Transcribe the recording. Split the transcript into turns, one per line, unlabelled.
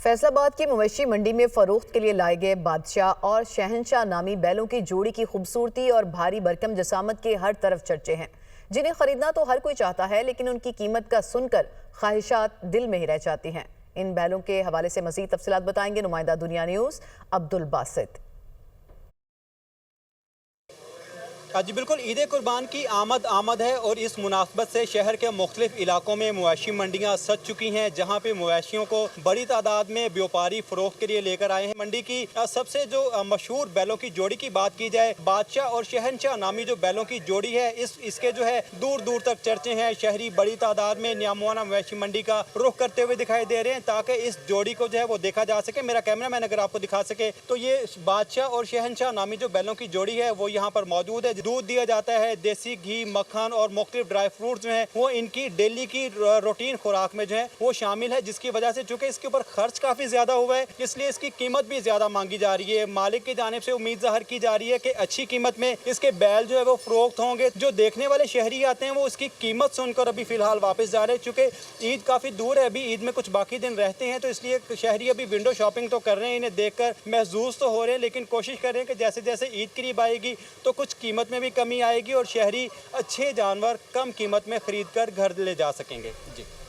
فیصل آباد کی مویشی منڈی میں فروخت کے لیے لائے گئے بادشاہ اور شہنشاہ نامی بیلوں کی جوڑی کی خوبصورتی اور بھاری بھرکم جسامت کے ہر طرف چرچے ہیں، جنہیں خریدنا تو ہر کوئی چاہتا ہے، لیکن ان کی قیمت کا سن کر خواہشات دل میں ہی رہ جاتی ہیں۔ ان بیلوں کے حوالے سے مزید تفصیلات بتائیں گے نمائندہ دنیا نیوز عبدالباسط۔
جی بالکل، عید قربان کی آمد ہے اور اس مناسبت سے شہر کے مختلف علاقوں میں مویشی منڈیاں سج چکی ہیں، جہاں پہ مویشیوں کو بڑی تعداد میں بیوپاری فروخت کے لیے لے کر آئے ہیں۔ منڈی کی سب سے جو مشہور بیلوں کی جوڑی کی بات کی جائے، بادشاہ اور شہنشاہ نامی جو بیلوں کی جوڑی ہے، اس کے جو ہے دور دور تک چرچے ہیں۔ شہری بڑی تعداد میں نیاموانہ مویشی منڈی کا رخ کرتے ہوئے دکھائی دے رہے ہیں تاکہ اس جوڑی کو جو ہے وہ دیکھا جا سکے۔ میرا کیمرہ مین اگر آپ کو دکھا سکے تو یہ بادشاہ اور شہنشاہ نامی جو بیلوں کی جوڑی ہے وہ یہاں پر موجود ہے۔ دودھ دیا جاتا ہے، دیسی گھی، مکھن اور مختلف ڈرائی فروٹس جو ہیں وہ ان کی ڈیلی کی روٹین خوراک میں جو ہے وہ شامل ہے، جس کی وجہ سے چونکہ اس کے اوپر خرچ کافی زیادہ ہوا ہے، اس لیے اس کی قیمت بھی زیادہ مانگی جا رہی ہے۔ مالک کی جانب سے امید ظاہر کی جا رہی ہے کہ اچھی قیمت میں اس کے بیل جو ہے وہ فروخت ہوں گے۔ جو دیکھنے والے شہری آتے ہیں وہ اس کی قیمت سن کر ابھی فی الحال واپس جا رہے ہیں، چونکہ عید کافی دور ہے، ابھی عید میں کچھ باقی دن رہتے ہیں، تو اس لیے شہری ابھی ونڈو شاپنگ تو کر رہے ہیں، انہیں دیکھ کر محظوظ تو ہو رہے ہیں، لیکن کوشش کر رہے ہیں کہ جیسے جیسے عید قریب آئے گی تو کچھ قیمت میں بھی کمی آئے گی اور شہری اچھے جانور کم قیمت میں خرید کر گھر لے جا سکیں گے۔ جی